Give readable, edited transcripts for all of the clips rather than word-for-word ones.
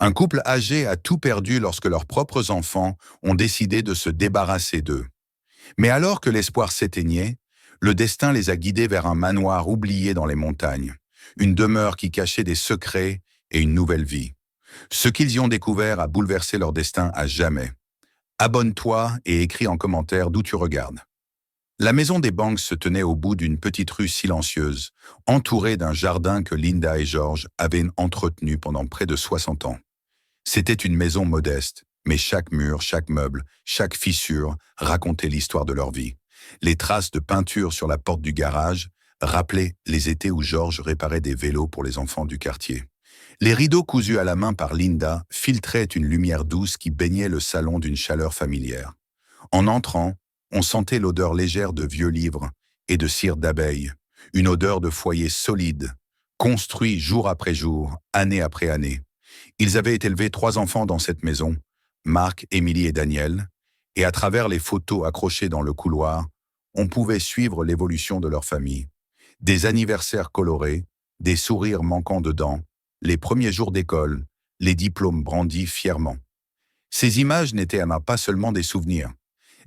Un couple âgé a tout perdu lorsque leurs propres enfants ont décidé de se débarrasser d'eux. Mais alors que l'espoir s'éteignait, le destin les a guidés vers un manoir oublié dans les montagnes, une demeure qui cachait des secrets et une nouvelle vie. Ce qu'ils y ont découvert a bouleversé leur destin à jamais. Abonne-toi et écris en commentaire d'où tu regardes. La maison des Banks se tenait au bout d'une petite rue silencieuse, entourée d'un jardin que Linda et George avaient entretenu pendant près de 60 ans. C'était une maison modeste, mais chaque mur, chaque meuble, chaque fissure racontait l'histoire de leur vie. Les traces de peinture sur la porte du garage rappelaient les étés où George réparait des vélos pour les enfants du quartier. Les rideaux cousus à la main par Linda filtraient une lumière douce qui baignait le salon d'une chaleur familière. En entrant, on sentait l'odeur légère de vieux livres et de cire d'abeille, une odeur de foyer solide, construit jour après jour, année après année. Ils avaient élevé 3 enfants dans cette maison, Marc, Émilie et Daniel, et à travers les photos accrochées dans le couloir, on pouvait suivre l'évolution de leur famille. Des anniversaires colorés, des sourires manquant de dents, les premiers jours d'école, les diplômes brandis fièrement. Ces images n'étaient pas seulement des souvenirs.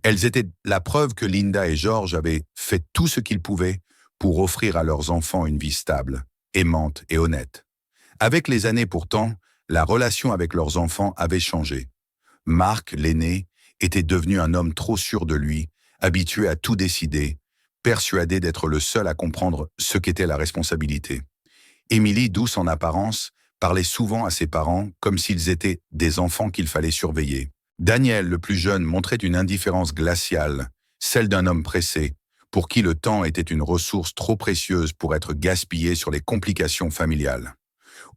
Elles étaient la preuve que Linda et George avaient fait tout ce qu'ils pouvaient pour offrir à leurs enfants une vie stable, aimante et honnête. Avec les années pourtant, la relation avec leurs enfants avait changé. Marc, l'aîné, était devenu un homme trop sûr de lui, habitué à tout décider, persuadé d'être le seul à comprendre ce qu'était la responsabilité. Émilie, douce en apparence, parlait souvent à ses parents comme s'ils étaient des enfants qu'il fallait surveiller. Daniel, le plus jeune, montrait une indifférence glaciale, celle d'un homme pressé, pour qui le temps était une ressource trop précieuse pour être gaspillée sur les complications familiales.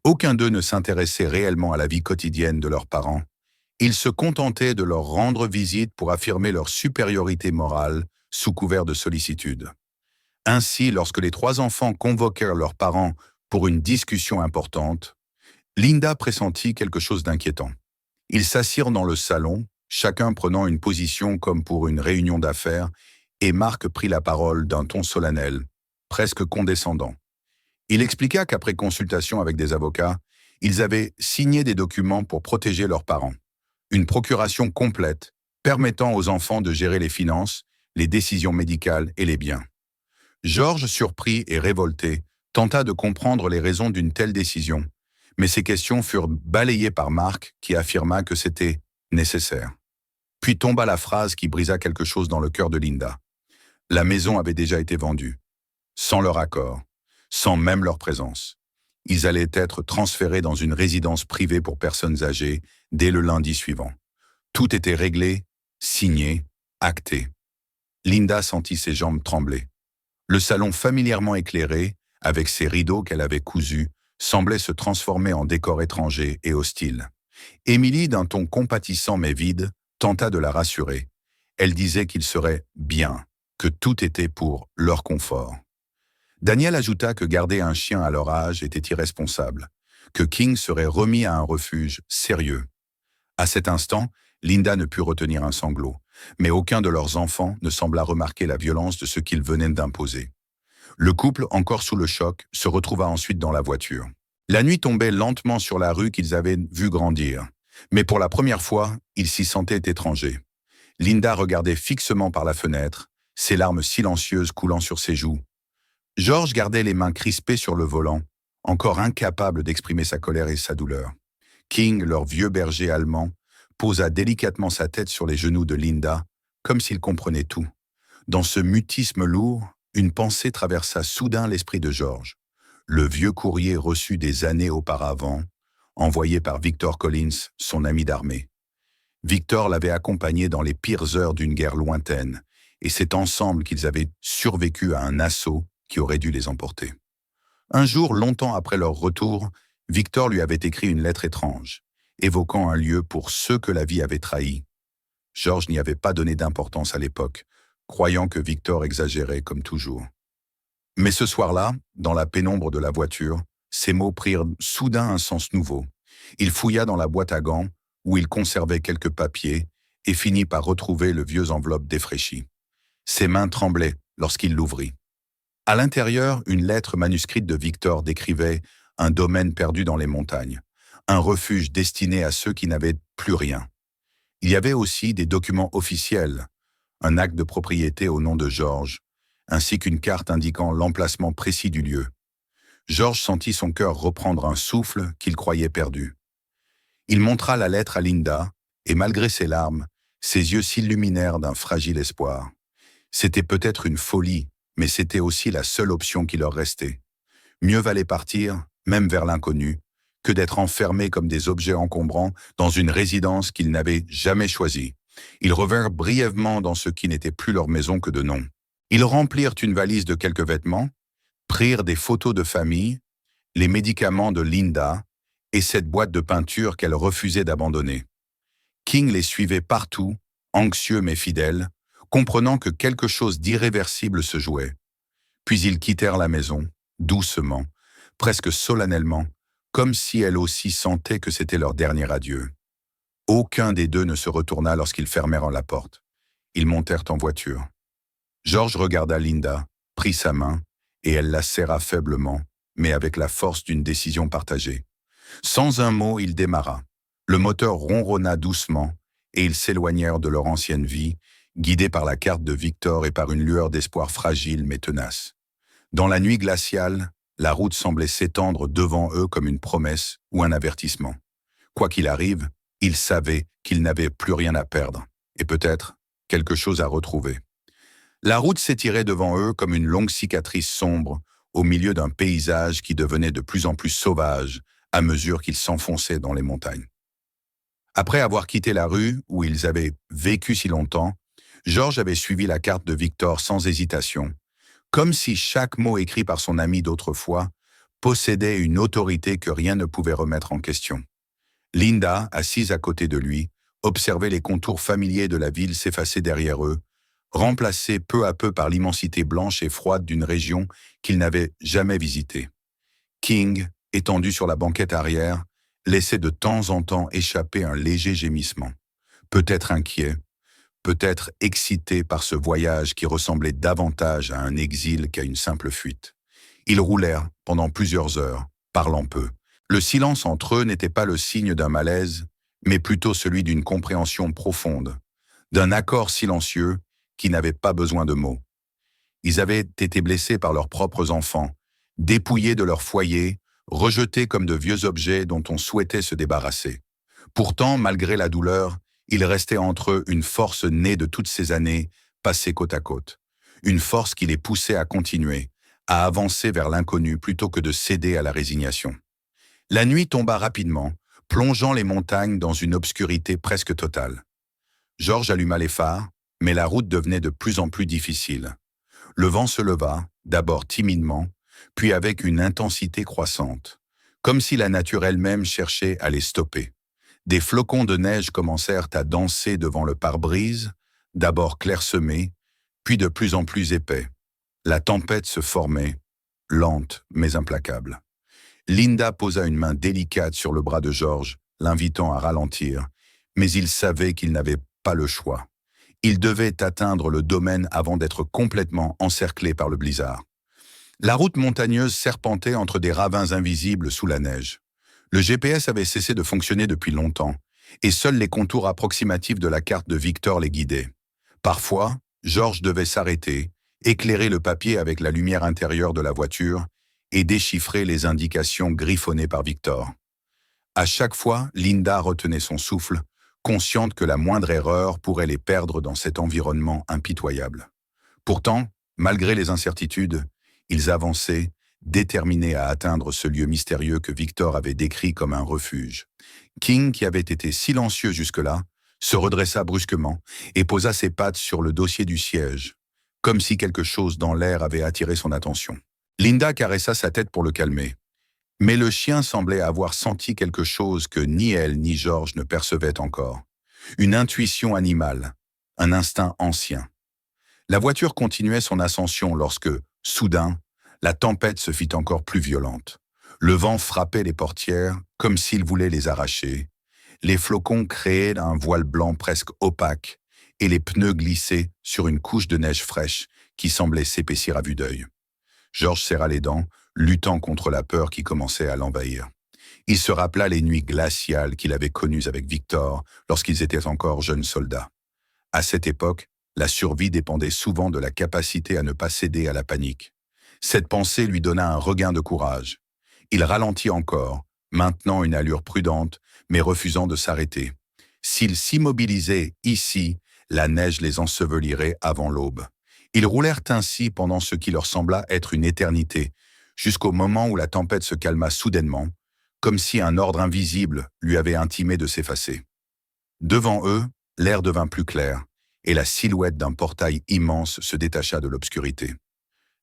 Aucun d'eux ne s'intéressait réellement à la vie quotidienne de leurs parents. Ils se contentaient de leur rendre visite pour affirmer leur supériorité morale sous couvert de sollicitude. Ainsi, lorsque les 3 enfants convoquèrent leurs parents pour une discussion importante, Linda pressentit quelque chose d'inquiétant. Ils s'assirent dans le salon, chacun prenant une position comme pour une réunion d'affaires, et Marc prit la parole d'un ton solennel, presque condescendant. Il expliqua qu'après consultation avec des avocats, ils avaient signé des documents pour protéger leurs parents. Une procuration complète, permettant aux enfants de gérer les finances, les décisions médicales et les biens. George, surpris et révolté, tenta de comprendre les raisons d'une telle décision, mais ses questions furent balayées par Marc qui affirma que c'était nécessaire. Puis tomba la phrase qui brisa quelque chose dans le cœur de Linda. La maison avait déjà été vendue, sans leur accord, sans même leur présence. Ils allaient être transférés dans une résidence privée pour personnes âgées dès le lundi suivant. Tout était réglé, signé, acté. Linda sentit ses jambes trembler. Le salon familièrement éclairé, avec ses rideaux qu'elle avait cousus, semblait se transformer en décor étranger et hostile. Émilie, d'un ton compatissant mais vide, tenta de la rassurer. Elle disait qu'il serait bien, que tout était pour leur confort. Daniel ajouta que garder un chien à leur âge était irresponsable, que King serait remis à un refuge sérieux. À cet instant, Linda ne put retenir un sanglot, mais aucun de leurs enfants ne sembla remarquer la violence de ce qu'ils venaient d'imposer. Le couple, encore sous le choc, se retrouva ensuite dans la voiture. La nuit tombait lentement sur la rue qu'ils avaient vue grandir, mais pour la première fois, ils s'y sentaient étrangers. Linda regardait fixement par la fenêtre, ses larmes silencieuses coulant sur ses joues. George gardait les mains crispées sur le volant, encore incapable d'exprimer sa colère et sa douleur. King, leur vieux berger allemand, posa délicatement sa tête sur les genoux de Linda, comme s'il comprenait tout. Dans ce mutisme lourd, une pensée traversa soudain l'esprit de George. Le vieux courrier reçu des années auparavant, envoyé par Victor Collins, son ami d'armée. Victor l'avait accompagné dans les pires heures d'une guerre lointaine, et c'est ensemble qu'ils avaient survécu à un assaut qui aurait dû les emporter. Un jour, longtemps après leur retour, Victor lui avait écrit une lettre étrange, évoquant un lieu pour ceux que la vie avait trahis. George n'y avait pas donné d'importance à l'époque, croyant que Victor exagérait comme toujours. Mais ce soir-là, dans la pénombre de la voiture, ces mots prirent soudain un sens nouveau. Il fouilla dans la boîte à gants, où il conservait quelques papiers, et finit par retrouver le vieux enveloppe défraîchi. Ses mains tremblaient lorsqu'il l'ouvrit. À l'intérieur, une lettre manuscrite de Victor décrivait un domaine perdu dans les montagnes, un refuge destiné à ceux qui n'avaient plus rien. Il y avait aussi des documents officiels, un acte de propriété au nom de George, ainsi qu'une carte indiquant l'emplacement précis du lieu. George sentit son cœur reprendre un souffle qu'il croyait perdu. Il montra la lettre à Linda, et malgré ses larmes, ses yeux s'illuminèrent d'un fragile espoir. C'était peut-être une folie, mais c'était aussi la seule option qui leur restait. Mieux valait partir, même vers l'inconnu, que d'être enfermés comme des objets encombrants dans une résidence qu'ils n'avaient jamais choisie. Ils revinrent brièvement dans ce qui n'était plus leur maison que de nom. Ils remplirent une valise de quelques vêtements, prirent des photos de famille, les médicaments de Linda et cette boîte de peinture qu'elle refusait d'abandonner. King les suivait partout, anxieux mais fidèle, comprenant que quelque chose d'irréversible se jouait. Puis ils quittèrent la maison, doucement, presque solennellement, comme si elle aussi sentait que c'était leur dernier adieu. Aucun des deux ne se retourna lorsqu'ils fermèrent la porte. Ils montèrent en voiture. George regarda Linda, prit sa main, et elle la serra faiblement, mais avec la force d'une décision partagée. Sans un mot, il démarra. Le moteur ronronna doucement, et ils s'éloignèrent de leur ancienne vie, guidés par la carte de Victor et par une lueur d'espoir fragile mais tenace. Dans la nuit glaciale, la route semblait s'étendre devant eux comme une promesse ou un avertissement. Quoi qu'il arrive, ils savaient qu'ils n'avaient plus rien à perdre, et peut-être quelque chose à retrouver. La route s'étirait devant eux comme une longue cicatrice sombre, au milieu d'un paysage qui devenait de plus en plus sauvage à mesure qu'ils s'enfonçaient dans les montagnes. Après avoir quitté la rue où ils avaient vécu si longtemps, George avait suivi la carte de Victor sans hésitation, comme si chaque mot écrit par son ami d'autrefois possédait une autorité que rien ne pouvait remettre en question. Linda, assise à côté de lui, observait les contours familiers de la ville s'effacer derrière eux, remplacés peu à peu par l'immensité blanche et froide d'une région qu'ils n'avaient jamais visitée. King, étendu sur la banquette arrière, laissait de temps en temps échapper un léger gémissement. Peut-être inquiet, peut-être excité par ce voyage qui ressemblait davantage à un exil qu'à une simple fuite. Ils roulèrent pendant plusieurs heures, parlant peu. Le silence entre eux n'était pas le signe d'un malaise, mais plutôt celui d'une compréhension profonde, d'un accord silencieux qui n'avait pas besoin de mots. Ils avaient été blessés par leurs propres enfants, dépouillés de leur foyer, rejetés comme de vieux objets dont on souhaitait se débarrasser. Pourtant, malgré la douleur, il restait entre eux une force née de toutes ces années passées côte à côte. Une force qui les poussait à continuer, à avancer vers l'inconnu plutôt que de céder à la résignation. La nuit tomba rapidement, plongeant les montagnes dans une obscurité presque totale. George alluma les phares, mais la route devenait de plus en plus difficile. Le vent se leva, d'abord timidement, puis avec une intensité croissante, comme si la nature elle-même cherchait à les stopper. Des flocons de neige commencèrent à danser devant le pare-brise, d'abord clairsemés, puis de plus en plus épais. La tempête se formait, lente mais implacable. Linda posa une main délicate sur le bras de George, l'invitant à ralentir, mais il savait qu'il n'avait pas le choix. Il devait atteindre le domaine avant d'être complètement encerclé par le blizzard. La route montagneuse serpentait entre des ravins invisibles sous la neige. Le GPS avait cessé de fonctionner depuis longtemps, et seuls les contours approximatifs de la carte de Victor les guidaient. Parfois, George devait s'arrêter, éclairer le papier avec la lumière intérieure de la voiture et déchiffrer les indications griffonnées par Victor. À chaque fois, Linda retenait son souffle, consciente que la moindre erreur pourrait les perdre dans cet environnement impitoyable. Pourtant, malgré les incertitudes, ils avançaient, déterminés à atteindre ce lieu mystérieux que Victor avait décrit comme un refuge. King, qui avait été silencieux jusque-là, se redressa brusquement et posa ses pattes sur le dossier du siège, comme si quelque chose dans l'air avait attiré son attention. Linda caressa sa tête pour le calmer. Mais le chien semblait avoir senti quelque chose que ni elle ni George ne percevaient encore. Une intuition animale, un instinct ancien. La voiture continuait son ascension lorsque, soudain, la tempête se fit encore plus violente. Le vent frappait les portières comme s'il voulait les arracher. Les flocons créaient un voile blanc presque opaque et les pneus glissaient sur une couche de neige fraîche qui semblait s'épaissir à vue d'œil. George serra les dents, luttant contre la peur qui commençait à l'envahir. Il se rappela les nuits glaciales qu'il avait connues avec Victor lorsqu'ils étaient encore jeunes soldats. À cette époque, la survie dépendait souvent de la capacité à ne pas céder à la panique. Cette pensée lui donna un regain de courage. Il ralentit encore, maintenant une allure prudente, mais refusant de s'arrêter. S'ils s'immobilisaient ici, la neige les ensevelirait avant l'aube. Ils roulèrent ainsi pendant ce qui leur sembla être une éternité, jusqu'au moment où la tempête se calma soudainement, comme si un ordre invisible lui avait intimé de s'effacer. Devant eux, l'air devint plus clair, et la silhouette d'un portail immense se détacha de l'obscurité.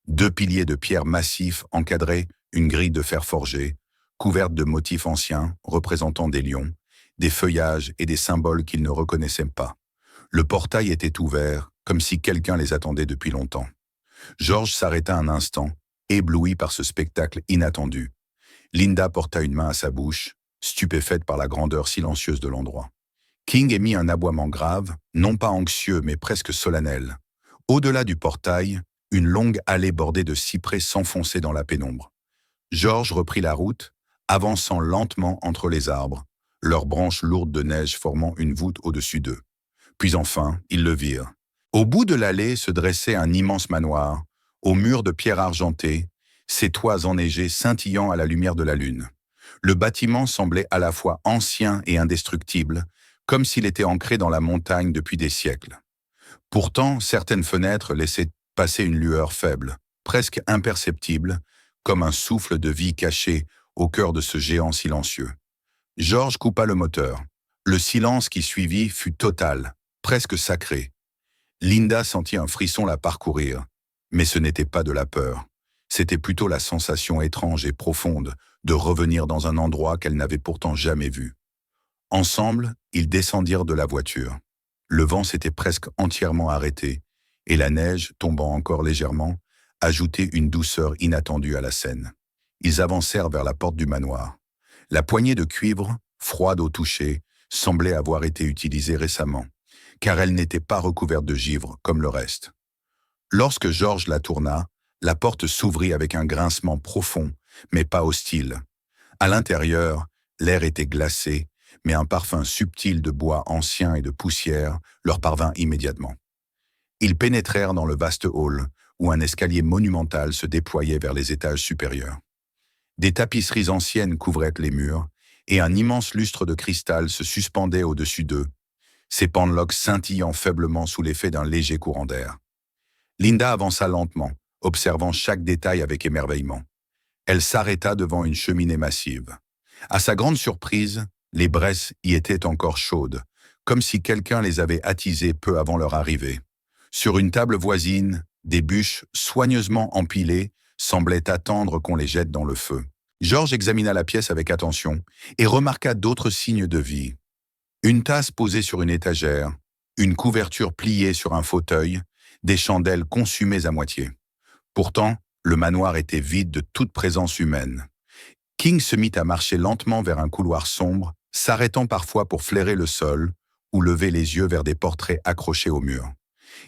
2 piliers de pierre massifs encadraient une grille de fer forgé, couverte de motifs anciens représentant des lions, des feuillages et des symboles qu'ils ne reconnaissaient pas. Le portail était ouvert, comme si quelqu'un les attendait depuis longtemps. George s'arrêta un instant, ébloui par ce spectacle inattendu. Linda porta une main à sa bouche, stupéfaite par la grandeur silencieuse de l'endroit. King émit un aboiement grave, non pas anxieux mais presque solennel. Au-delà du portail, une longue allée bordée de cyprès s'enfonçait dans la pénombre. George reprit la route, avançant lentement entre les arbres, leurs branches lourdes de neige formant une voûte au-dessus d'eux. Puis enfin, ils le virent. Au bout de l'allée se dressait un immense manoir, aux murs de pierre argentée, ses toits enneigés scintillant à la lumière de la lune. Le bâtiment semblait à la fois ancien et indestructible, comme s'il était ancré dans la montagne depuis des siècles. Pourtant, certaines fenêtres laissaient passer une lueur faible, presque imperceptible, comme un souffle de vie caché au cœur de ce géant silencieux. George coupa le moteur. Le silence qui suivit fut total, presque sacré. Linda sentit un frisson la parcourir, mais ce n'était pas de la peur. C'était plutôt la sensation étrange et profonde de revenir dans un endroit qu'elle n'avait pourtant jamais vu. Ensemble, ils descendirent de la voiture. Le vent s'était presque entièrement arrêté, et la neige, tombant encore légèrement, ajoutait une douceur inattendue à la scène. Ils avancèrent vers la porte du manoir. La poignée de cuivre, froide au toucher, semblait avoir été utilisée récemment, car elle n'était pas recouverte de givre comme le reste. Lorsque George la tourna, la porte s'ouvrit avec un grincement profond, mais pas hostile. À l'intérieur, l'air était glacé, mais un parfum subtil de bois ancien et de poussière leur parvint immédiatement. Ils pénétrèrent dans le vaste hall, où un escalier monumental se déployait vers les étages supérieurs. Des tapisseries anciennes couvraient les murs, et un immense lustre de cristal se suspendait au-dessus d'eux, ses pendeloques scintillant faiblement sous l'effet d'un léger courant d'air. Linda avança lentement, observant chaque détail avec émerveillement. Elle s'arrêta devant une cheminée massive. À sa grande surprise, les braises y étaient encore chaudes, comme si quelqu'un les avait attisées peu avant leur arrivée. Sur une table voisine, des bûches soigneusement empilées semblaient attendre qu'on les jette dans le feu. George examina la pièce avec attention et remarqua d'autres signes de vie. Une tasse posée sur une étagère, une couverture pliée sur un fauteuil, des chandelles consumées à moitié. Pourtant, le manoir était vide de toute présence humaine. King se mit à marcher lentement vers un couloir sombre, s'arrêtant parfois pour flairer le sol ou lever les yeux vers des portraits accrochés au mur.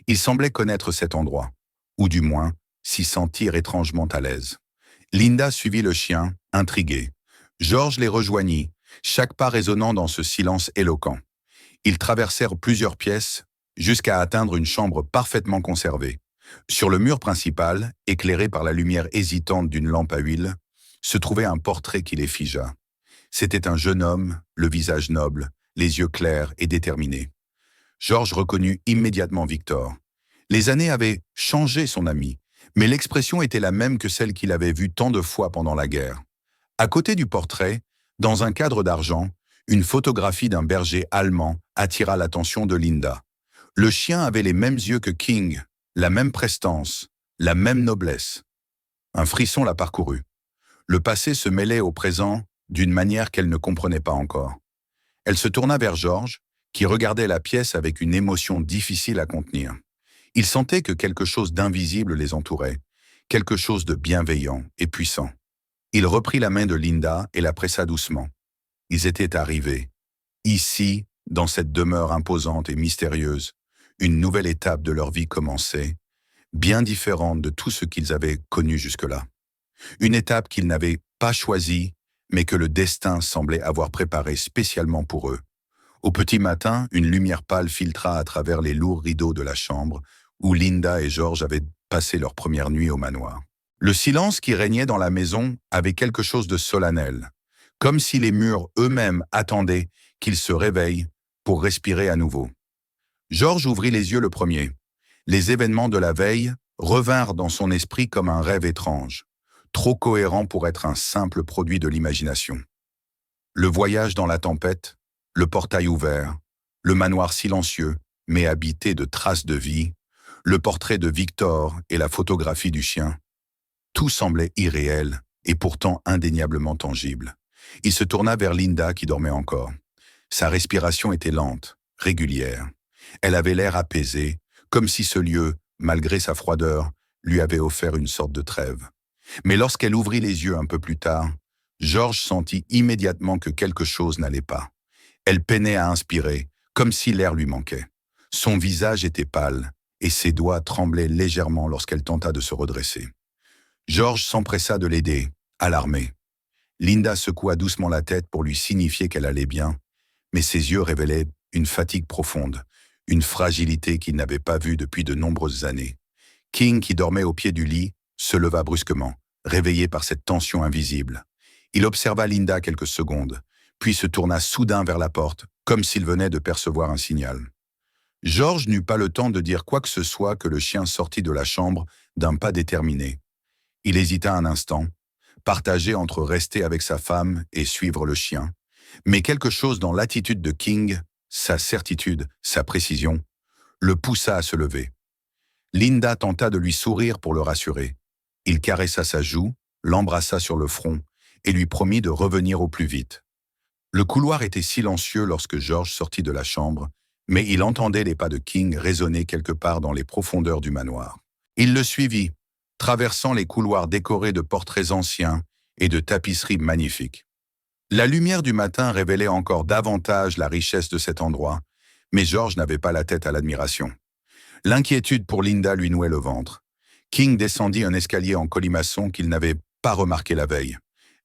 Il semblait connaître cet endroit, ou du moins s'y sentir étrangement à l'aise. Linda suivit le chien, intriguée. George les rejoignit, chaque pas résonnant dans ce silence éloquent. Ils traversèrent plusieurs pièces jusqu'à atteindre une chambre parfaitement conservée. Sur le mur principal, éclairé par la lumière hésitante d'une lampe à huile, se trouvait un portrait qui les figea. C'était un jeune homme, le visage noble, les yeux clairs et déterminés. George reconnut immédiatement Victor. Les années avaient changé son ami, mais l'expression était la même que celle qu'il avait vue tant de fois pendant la guerre. À côté du portrait, dans un cadre d'argent, une photographie d'un berger allemand attira l'attention de Linda. Le chien avait les mêmes yeux que King, la même prestance, la même noblesse. Un frisson la parcourut. Le passé se mêlait au présent d'une manière qu'elle ne comprenait pas encore. Elle se tourna vers George, qui regardait la pièce avec une émotion difficile à contenir. Il sentait que quelque chose d'invisible les entourait, quelque chose de bienveillant et puissant. Il reprit la main de Linda et la pressa doucement. Ils étaient arrivés. Ici, dans cette demeure imposante et mystérieuse, une nouvelle étape de leur vie commençait, bien différente de tout ce qu'ils avaient connu jusque-là. Une étape qu'ils n'avaient pas choisie, mais que le destin semblait avoir préparé spécialement pour eux. Au petit matin, une lumière pâle filtra à travers les lourds rideaux de la chambre où Linda et George avaient passé leur première nuit au manoir. Le silence qui régnait dans la maison avait quelque chose de solennel, comme si les murs eux-mêmes attendaient qu'ils se réveillent pour respirer à nouveau. George ouvrit les yeux le premier. Les événements de la veille revinrent dans son esprit comme un rêve étrange, trop cohérent pour être un simple produit de l'imagination. Le voyage dans la tempête, le portail ouvert, le manoir silencieux, mais habité de traces de vie, le portrait de Victor et la photographie du chien. Tout semblait irréel et pourtant indéniablement tangible. Il se tourna vers Linda qui dormait encore. Sa respiration était lente, régulière. Elle avait l'air apaisée, comme si ce lieu, malgré sa froideur, lui avait offert une sorte de trêve. Mais lorsqu'elle ouvrit les yeux un peu plus tard, George sentit immédiatement que quelque chose n'allait pas. Elle peinait à inspirer, comme si l'air lui manquait. Son visage était pâle, et ses doigts tremblaient légèrement lorsqu'elle tenta de se redresser. George s'empressa de l'aider, alarmé. Linda secoua doucement la tête pour lui signifier qu'elle allait bien, mais ses yeux révélaient une fatigue profonde, une fragilité qu'il n'avait pas vue depuis de nombreuses années. King, qui dormait au pied du lit, se leva brusquement, réveillé par cette tension invisible. Il observa Linda quelques secondes, puis se tourna soudain vers la porte, comme s'il venait de percevoir un signal. George n'eut pas le temps de dire quoi que ce soit que le chien sortit de la chambre d'un pas déterminé. Il hésita un instant, partagé entre rester avec sa femme et suivre le chien, mais quelque chose dans l'attitude de King, sa certitude, sa précision, le poussa à se lever. Linda tenta de lui sourire pour le rassurer. Il caressa sa joue, l'embrassa sur le front et lui promit de revenir au plus vite. Le couloir était silencieux lorsque George sortit de la chambre, mais il entendait les pas de King résonner quelque part dans les profondeurs du manoir. Il le suivit, traversant les couloirs décorés de portraits anciens et de tapisseries magnifiques. La lumière du matin révélait encore davantage la richesse de cet endroit, mais George n'avait pas la tête à l'admiration. L'inquiétude pour Linda lui nouait le ventre. King descendit un escalier en colimaçon qu'il n'avait pas remarqué la veille.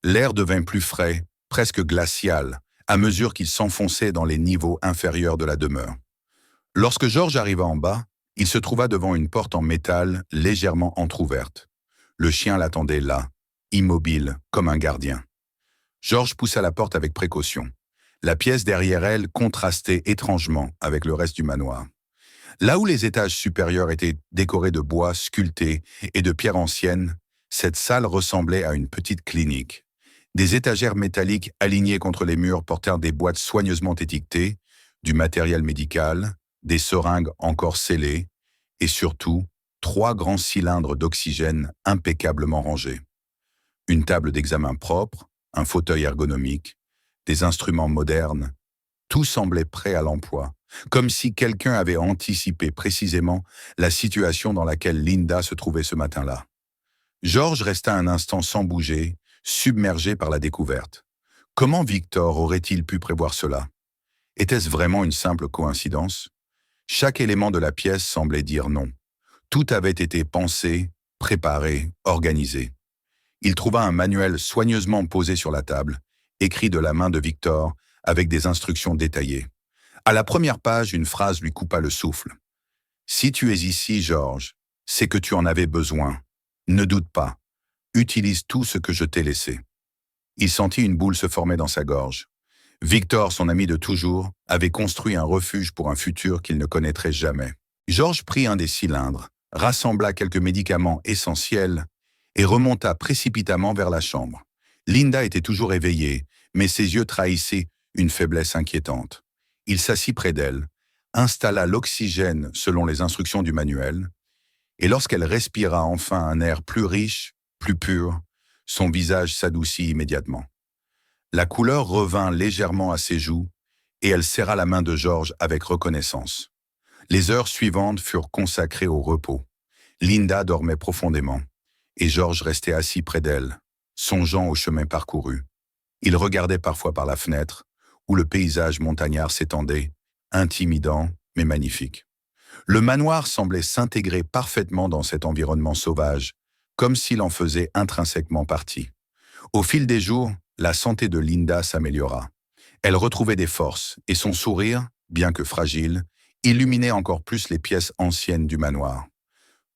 L'air devint plus frais, presque glacial, à mesure qu'il s'enfonçait dans les niveaux inférieurs de la demeure. Lorsque George arriva en bas, il se trouva devant une porte en métal légèrement entr'ouverte. Le chien l'attendait là, immobile, comme un gardien. George poussa la porte avec précaution. La pièce derrière elle contrastait étrangement avec le reste du manoir. Là où les étages supérieurs étaient décorés de bois sculptés et de pierres anciennes, cette salle ressemblait à une petite clinique. Des étagères métalliques alignées contre les murs portèrent des boîtes soigneusement étiquetées, du matériel médical, des seringues encore scellées, et surtout, 3 grands cylindres d'oxygène impeccablement rangés. Une table d'examen propre, un fauteuil ergonomique, des instruments modernes, tout semblait prêt à l'emploi, comme si quelqu'un avait anticipé précisément la situation dans laquelle Linda se trouvait ce matin-là. George resta un instant sans bouger, submergé par la découverte. Comment Victor aurait-il pu prévoir cela? Était-ce vraiment une simple coïncidence? Chaque élément de la pièce semblait dire non. Tout avait été pensé, préparé, organisé. Il trouva un manuel soigneusement posé sur la table, écrit de la main de Victor, avec des instructions détaillées. À la première page, une phrase lui coupa le souffle. « Si tu es ici, George, c'est que tu en avais besoin. Ne doute pas. Utilise tout ce que je t'ai laissé. » Il sentit une boule se former dans sa gorge. Victor, son ami de toujours, avait construit un refuge pour un futur qu'il ne connaîtrait jamais. George prit un des cylindres, rassembla quelques médicaments essentiels et remonta précipitamment vers la chambre. Linda était toujours éveillée, mais ses yeux trahissaient une faiblesse inquiétante. Il s'assit près d'elle, installa l'oxygène selon les instructions du manuel, et lorsqu'elle respira enfin un air plus riche, plus pur, son visage s'adoucit immédiatement. La couleur revint légèrement à ses joues, et elle serra la main de George avec reconnaissance. Les heures suivantes furent consacrées au repos. Linda dormait profondément, et George restait assis près d'elle, songeant au chemin parcouru. Il regardait parfois par la fenêtre, où le paysage montagnard s'étendait, intimidant mais magnifique. Le manoir semblait s'intégrer parfaitement dans cet environnement sauvage, comme s'il en faisait intrinsèquement partie. Au fil des jours, la santé de Linda s'améliora. Elle retrouvait des forces, et son sourire, bien que fragile, illuminait encore plus les pièces anciennes du manoir.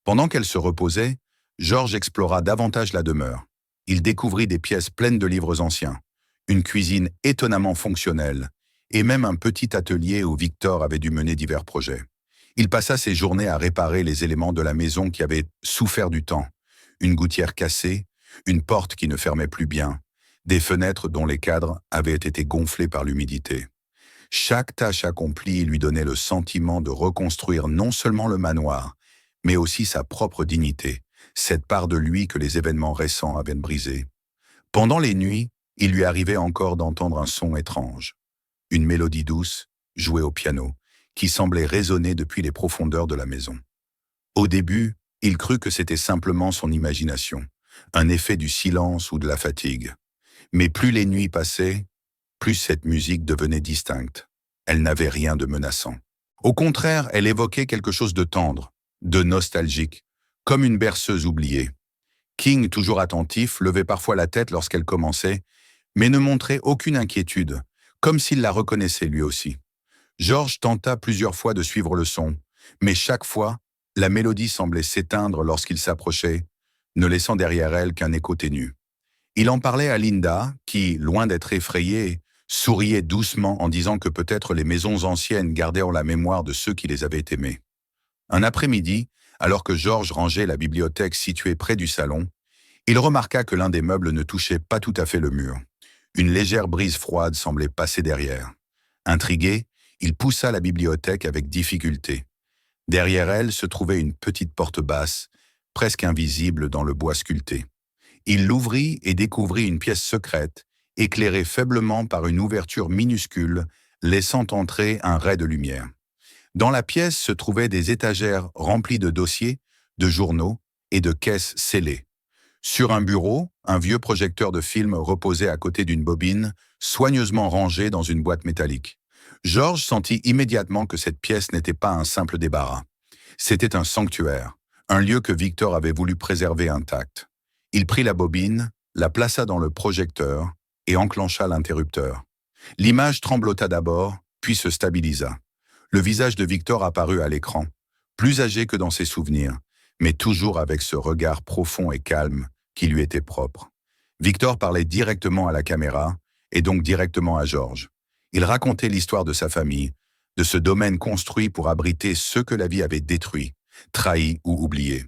Pendant qu'elle se reposait, George explora davantage la demeure. Il découvrit des pièces pleines de livres anciens, une cuisine étonnamment fonctionnelle, et même un petit atelier où Victor avait dû mener divers projets. Il passa ses journées à réparer les éléments de la maison qui avaient souffert du temps. Une gouttière cassée, une porte qui ne fermait plus bien, des fenêtres dont les cadres avaient été gonflés par l'humidité. Chaque tâche accomplie lui donnait le sentiment de reconstruire non seulement le manoir, mais aussi sa propre dignité, cette part de lui que les événements récents avaient brisée. Pendant les nuits, il lui arrivait encore d'entendre un son étrange. Une mélodie douce, jouée au piano, qui semblait résonner depuis les profondeurs de la maison. Au début, il crut que c'était simplement son imagination, un effet du silence ou de la fatigue. Mais plus les nuits passaient, plus cette musique devenait distincte. Elle n'avait rien de menaçant. Au contraire, elle évoquait quelque chose de tendre, de nostalgique, comme une berceuse oubliée. King, toujours attentif, levait parfois la tête lorsqu'elle commençait, mais ne montrait aucune inquiétude, comme s'il la reconnaissait lui aussi. George tenta plusieurs fois de suivre le son, mais chaque fois, la mélodie semblait s'éteindre lorsqu'il s'approchait, ne laissant derrière elle qu'un écho ténu. Il en parlait à Linda, qui, loin d'être effrayée, souriait doucement en disant que peut-être les maisons anciennes gardaient en la mémoire de ceux qui les avaient aimées. Un après-midi, alors que George rangeait la bibliothèque située près du salon, il remarqua que l'un des meubles ne touchait pas tout à fait le mur. Une légère brise froide semblait passer derrière. Intrigué, il poussa la bibliothèque avec difficulté. Derrière elle se trouvait une petite porte basse, presque invisible dans le bois sculpté. Il l'ouvrit et découvrit une pièce secrète, éclairée faiblement par une ouverture minuscule, laissant entrer un ray de lumière. Dans la pièce se trouvaient des étagères remplies de dossiers, de journaux et de caisses scellées. Sur un bureau, un vieux projecteur de film reposait à côté d'une bobine, soigneusement rangée dans une boîte métallique. George sentit immédiatement que cette pièce n'était pas un simple débarras. C'était un sanctuaire, un lieu que Victor avait voulu préserver intact. Il prit la bobine, la plaça dans le projecteur et enclencha l'interrupteur. L'image tremblota d'abord, puis se stabilisa. Le visage de Victor apparut à l'écran, plus âgé que dans ses souvenirs, mais toujours avec ce regard profond et calme qui lui était propre. Victor parlait directement à la caméra, et donc directement à George. Il racontait l'histoire de sa famille, de ce domaine construit pour abriter ceux que la vie avait détruits, trahis ou oubliés.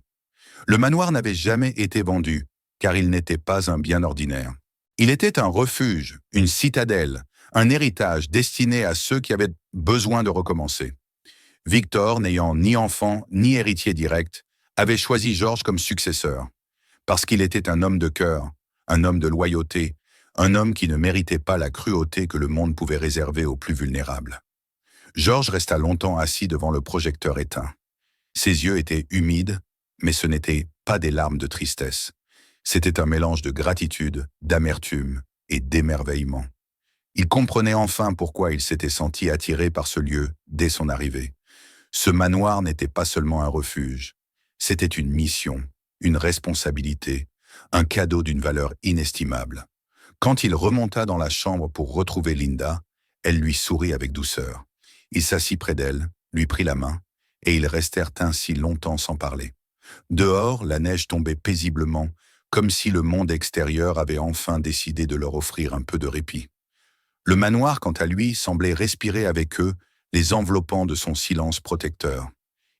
Le manoir n'avait jamais été vendu, car il n'était pas un bien ordinaire. Il était un refuge, une citadelle, un héritage destiné à ceux qui avaient besoin de recommencer. Victor, n'ayant ni enfant ni héritier direct, avait choisi George comme successeur, parce qu'il était un homme de cœur, un homme de loyauté, un homme qui ne méritait pas la cruauté que le monde pouvait réserver aux plus vulnérables. George resta longtemps assis devant le projecteur éteint. Ses yeux étaient humides, mais ce n'étaient pas des larmes de tristesse. C'était un mélange de gratitude, d'amertume et d'émerveillement. Il comprenait enfin pourquoi il s'était senti attiré par ce lieu dès son arrivée. Ce manoir n'était pas seulement un refuge, c'était une mission, une responsabilité, un cadeau d'une valeur inestimable. Quand il remonta dans la chambre pour retrouver Linda, elle lui sourit avec douceur. Il s'assit près d'elle, lui prit la main, et ils restèrent ainsi longtemps sans parler. Dehors, la neige tombait paisiblement, comme si le monde extérieur avait enfin décidé de leur offrir un peu de répit. Le manoir, quant à lui, semblait respirer avec eux, les enveloppant de son silence protecteur.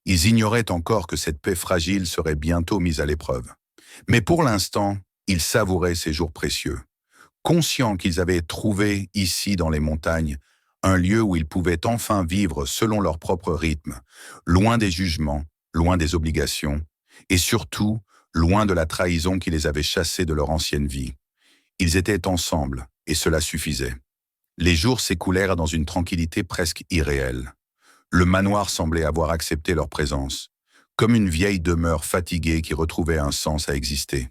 Ils ignoraient encore que cette paix fragile serait bientôt mise à l'épreuve. Mais pour l'instant, ils savouraient ces jours précieux. Conscients qu'ils avaient trouvé ici dans les montagnes un lieu où ils pouvaient enfin vivre selon leur propre rythme, loin des jugements, loin des obligations, et surtout, loin de la trahison qui les avait chassés de leur ancienne vie. Ils étaient ensemble, et cela suffisait. Les jours s'écoulèrent dans une tranquillité presque irréelle. Le manoir semblait avoir accepté leur présence, comme une vieille demeure fatiguée qui retrouvait un sens à exister.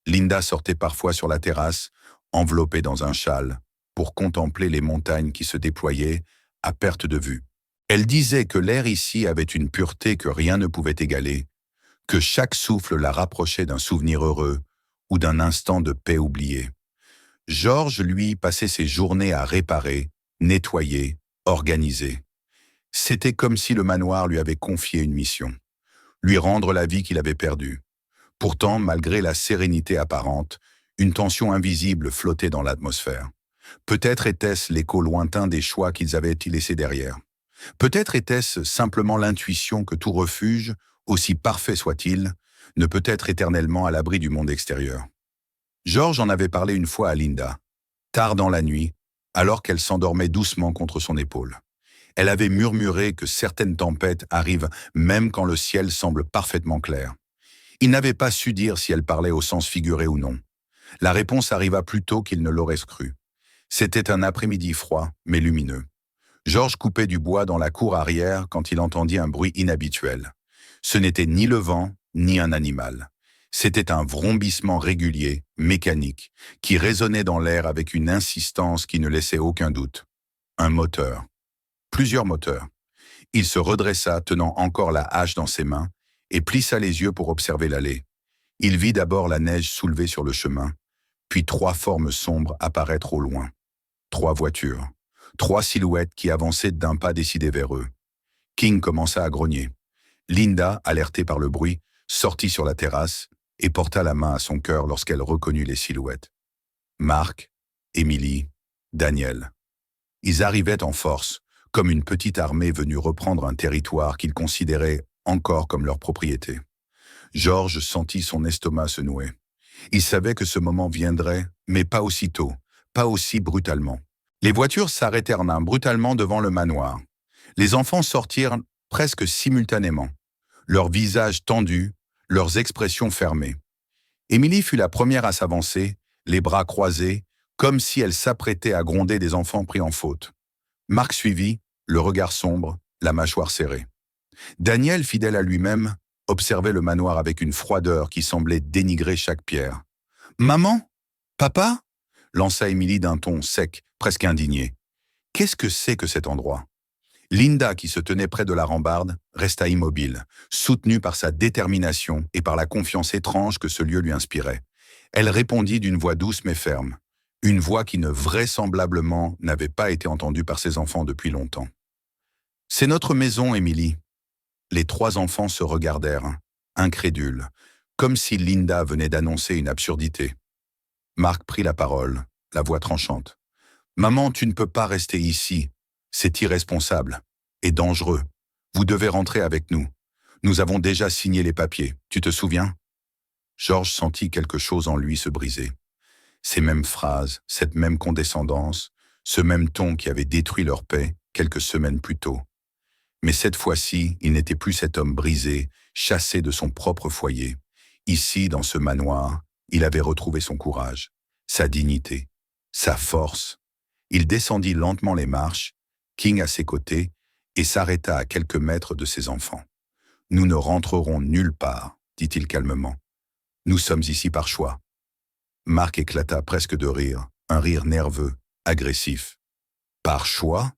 Linda sortait parfois sur la terrasse, enveloppée dans un châle, pour contempler les montagnes qui se déployaient à perte de vue. Elle disait que l'air ici avait une pureté que rien ne pouvait égaler, que chaque souffle la rapprochait d'un souvenir heureux ou d'un instant de paix oublié. Georges, lui, passait ses journées à réparer, nettoyer, organiser. C'était comme si le manoir lui avait confié une mission, lui rendre la vie qu'il avait perdue. Pourtant, malgré la sérénité apparente, une tension invisible flottait dans l'atmosphère. Peut-être était-ce l'écho lointain des choix qu'ils avaient laissés derrière. Peut-être était-ce simplement l'intuition que tout refuge, aussi parfait soit-il, ne peut être éternellement à l'abri du monde extérieur. Georges en avait parlé une fois à Linda, tard dans la nuit, alors qu'elle s'endormait doucement contre son épaule. Elle avait murmuré que certaines tempêtes arrivent même quand le ciel semble parfaitement clair. Il n'avait pas su dire si elle parlait au sens figuré ou non. La réponse arriva plus tôt qu'il ne l'aurait cru. C'était un après-midi froid, mais lumineux. Georges coupait du bois dans la cour arrière quand il entendit un bruit inhabituel. Ce n'était ni le vent, ni un animal. C'était un vrombissement régulier, mécanique, qui résonnait dans l'air avec une insistance qui ne laissait aucun doute. Un moteur. Plusieurs moteurs. Il se redressa, tenant encore la hache dans ses mains, et plissa les yeux pour observer l'allée. Il vit d'abord la neige soulevée sur le chemin, puis 3 formes sombres apparaître au loin. 3 voitures. 3 silhouettes qui avançaient d'un pas décidé vers eux. King commença à grogner. Linda, alertée par le bruit, sortit sur la terrasse et porta la main à son cœur lorsqu'elle reconnut les silhouettes. Mark, Emily, Daniel. Ils arrivaient en force, comme une petite armée venue reprendre un territoire qu'ils considéraient encore comme leur propriété. Georges sentit son estomac se nouer. Il savait que ce moment viendrait, mais pas aussitôt, pas aussi brutalement. Les voitures s'arrêtèrent brutalement devant le manoir. Les enfants sortirent presque simultanément, leurs visages tendus, leurs expressions fermées. Émilie fut la première à s'avancer, les bras croisés, comme si elle s'apprêtait à gronder des enfants pris en faute. Marc suivit, le regard sombre, la mâchoire serrée. Daniel, fidèle à lui-même, observait le manoir avec une froideur qui semblait dénigrer chaque pierre. « Maman? Papa ?» lança Émilie d'un ton sec, presque indigné. « Qu'est-ce que c'est que cet endroit ?» Linda, qui se tenait près de la rambarde, resta immobile, soutenue par sa détermination et par la confiance étrange que ce lieu lui inspirait. Elle répondit d'une voix douce mais ferme, une voix qui vraisemblablement n'avait pas été entendue par ses enfants depuis longtemps. « C'est notre maison, Émilie. » Les 3 enfants se regardèrent, incrédules, comme si Linda venait d'annoncer une absurdité. Marc prit la parole, la voix tranchante. « Maman, tu ne peux pas rester ici. C'est irresponsable et dangereux. Vous devez rentrer avec nous. Nous avons déjà signé les papiers, tu te souviens ?» Georges sentit quelque chose en lui se briser. Ces mêmes phrases, cette même condescendance, ce même ton qui avait détruit leur paix quelques semaines plus tôt. Mais cette fois-ci, il n'était plus cet homme brisé, chassé de son propre foyer. Ici, dans ce manoir, il avait retrouvé son courage, sa dignité, sa force. Il descendit lentement les marches, King à ses côtés, et s'arrêta à quelques mètres de ses enfants. « Nous ne rentrerons nulle part, dit-il calmement. Nous sommes ici par choix. » Marc éclata presque de rire, un rire nerveux, agressif. « Par choix ?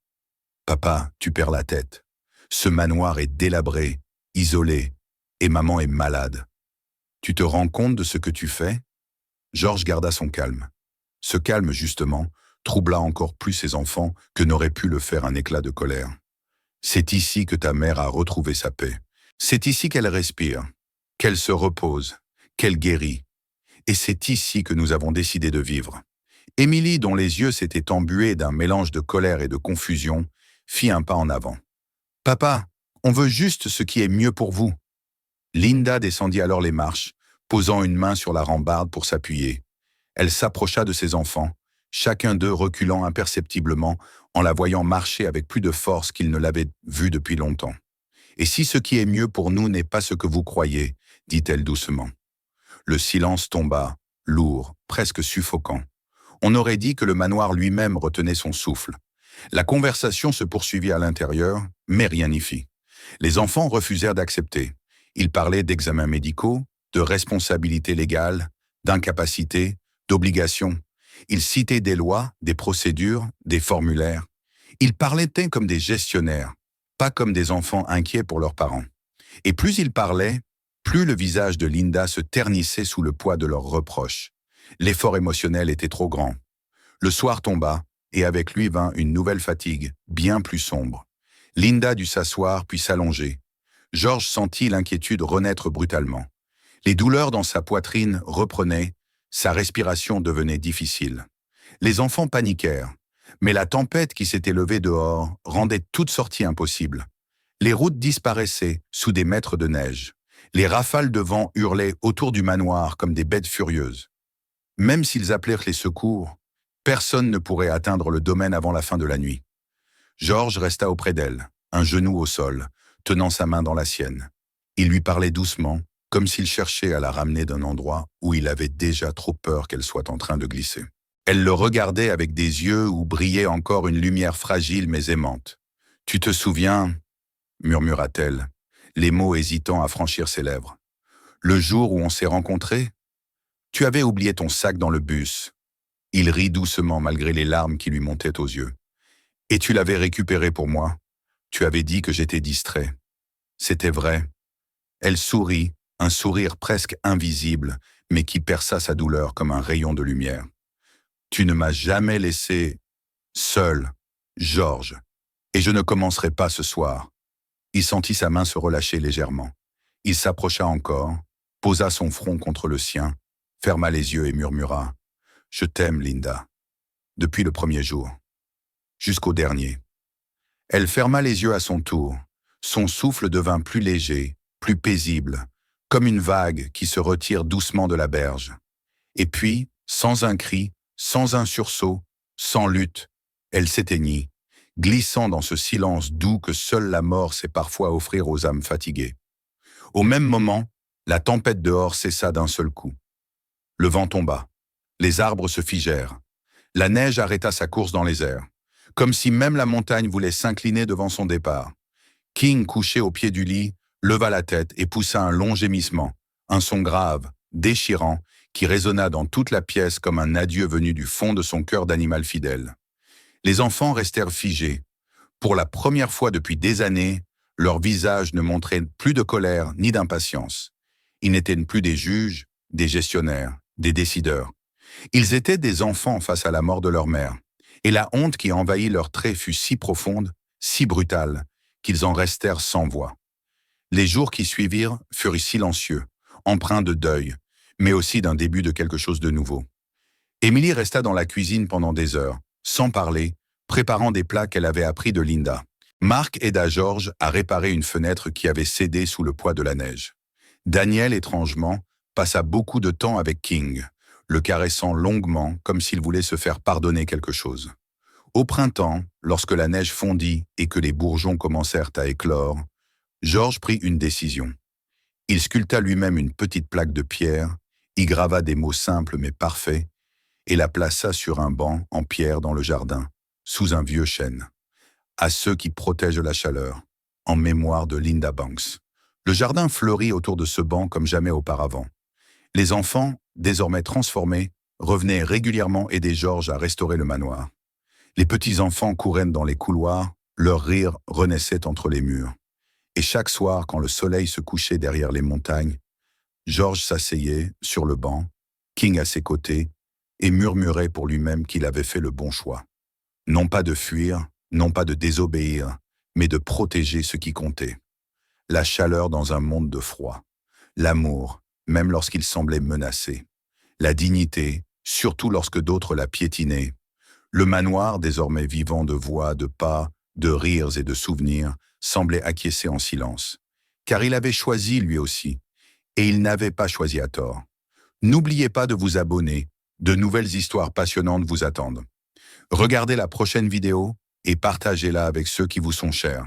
Papa, tu perds la tête. Ce manoir est délabré, isolé, et maman est malade. Tu te rends compte de ce que tu fais ?» Georges garda son calme. Ce calme, justement, troubla encore plus ses enfants que n'aurait pu le faire un éclat de colère. « C'est ici que ta mère a retrouvé sa paix. C'est ici qu'elle respire, qu'elle se repose, qu'elle guérit. Et c'est ici que nous avons décidé de vivre. » Émilie, dont les yeux s'étaient embués d'un mélange de colère et de confusion, fit un pas en avant. « Papa, on veut juste ce qui est mieux pour vous. » Linda descendit alors les marches, posant une main sur la rambarde pour s'appuyer. Elle s'approcha de ses enfants, chacun d'eux reculant imperceptiblement en la voyant marcher avec plus de force qu'il ne l'avait vue depuis longtemps. « Et si ce qui est mieux pour nous n'est pas ce que vous croyez, dit-elle doucement. » Le silence tomba, lourd, presque suffocant. On aurait dit que le manoir lui-même retenait son souffle. La conversation se poursuivit à l'intérieur, mais rien n'y fit. Les enfants refusèrent d'accepter. Ils parlaient d'examens médicaux, de responsabilités légales, d'incapacité, d'obligations. Ils citaient des lois, des procédures, des formulaires. Ils parlaient comme des gestionnaires, pas comme des enfants inquiets pour leurs parents. Et plus ils parlaient, plus le visage de Linda se ternissait sous le poids de leurs reproches. L'effort émotionnel était trop grand. Le soir tomba, et avec lui vint une nouvelle fatigue, bien plus sombre. Linda dut s'asseoir puis s'allonger. George sentit l'inquiétude renaître brutalement. Les douleurs dans sa poitrine reprenaient, sa respiration devenait difficile. Les enfants paniquèrent, mais la tempête qui s'était levée dehors rendait toute sortie impossible. Les routes disparaissaient sous des mètres de neige. Les rafales de vent hurlaient autour du manoir comme des bêtes furieuses. Même s'ils appelèrent les secours, personne ne pourrait atteindre le domaine avant la fin de la nuit. George resta auprès d'elle, un genou au sol, tenant sa main dans la sienne. Il lui parlait doucement, comme s'il cherchait à la ramener d'un endroit où il avait déjà trop peur qu'elle soit en train de glisser. Elle le regardait avec des yeux où brillait encore une lumière fragile mais aimante. « Tu te souviens ?» murmura-t-elle, les mots hésitant à franchir ses lèvres. « Le jour où on s'est rencontrés, tu avais oublié ton sac dans le bus. » Il rit doucement malgré les larmes qui lui montaient aux yeux. « Et tu l'avais récupéré pour moi. Tu avais dit que j'étais distrait. » C'était vrai. Elle sourit, un sourire presque invisible, mais qui perça sa douleur comme un rayon de lumière. « Tu ne m'as jamais laissé seul, George, et je ne commencerai pas ce soir. » Il sentit sa main se relâcher légèrement. Il s'approcha encore, posa son front contre le sien, ferma les yeux et murmura « Je t'aime, Linda, depuis le premier jour, jusqu'au dernier. » Elle ferma les yeux à son tour. Son souffle devint plus léger, plus paisible, comme une vague qui se retire doucement de la berge. Et puis, sans un cri, sans un sursaut, sans lutte, elle s'éteignit, glissant dans ce silence doux que seule la mort sait parfois offrir aux âmes fatiguées. Au même moment, la tempête dehors cessa d'un seul coup. Le vent tomba. Les arbres se figèrent. La neige arrêta sa course dans les airs, comme si même la montagne voulait s'incliner devant son départ. King, couché au pied du lit, leva la tête et poussa un long gémissement, un son grave, déchirant, qui résonna dans toute la pièce comme un adieu venu du fond de son cœur d'animal fidèle. Les enfants restèrent figés. Pour la première fois depuis des années, leurs visages ne montraient plus de colère ni d'impatience. Ils n'étaient plus des juges, des gestionnaires, des décideurs. Ils étaient des enfants face à la mort de leur mère, et la honte qui envahit leurs traits fut si profonde, si brutale, qu'ils en restèrent sans voix. Les jours qui suivirent furent silencieux, empreints de deuil, mais aussi d'un début de quelque chose de nouveau. Émilie resta dans la cuisine pendant des heures, sans parler, préparant des plats qu'elle avait appris de Linda. Mark aida George à réparer une fenêtre qui avait cédé sous le poids de la neige. Daniel, étrangement, passa beaucoup de temps avec King, le caressant longuement comme s'il voulait se faire pardonner quelque chose. Au printemps, lorsque la neige fondit et que les bourgeons commencèrent à éclore, George prit une décision. Il sculpta lui-même une petite plaque de pierre, y grava des mots simples mais parfaits, et la plaça sur un banc en pierre dans le jardin, sous un vieux chêne. À ceux qui protègent la chaleur, en mémoire de Linda Banks. Le jardin fleurit autour de ce banc comme jamais auparavant. Les enfants, désormais transformés, revenaient régulièrement aider George à restaurer le manoir. Les petits-enfants couraient dans les couloirs, leur rire renaissait entre les murs. Et chaque soir, quand le soleil se couchait derrière les montagnes, George s'asseyait sur le banc, King à ses côtés, et murmurait pour lui-même qu'il avait fait le bon choix. Non pas de fuir, non pas de désobéir, mais de protéger ce qui comptait. La chaleur dans un monde de froid. L'amour, même lorsqu'il semblait menacé. La dignité, surtout lorsque d'autres la piétinaient. Le manoir, désormais vivant de voix, de pas, de rires et de souvenirs, semblait acquiescer en silence. Car il avait choisi lui aussi, et il n'avait pas choisi à tort. N'oubliez pas de vous abonner, de nouvelles histoires passionnantes vous attendent. Regardez la prochaine vidéo et partagez-la avec ceux qui vous sont chers.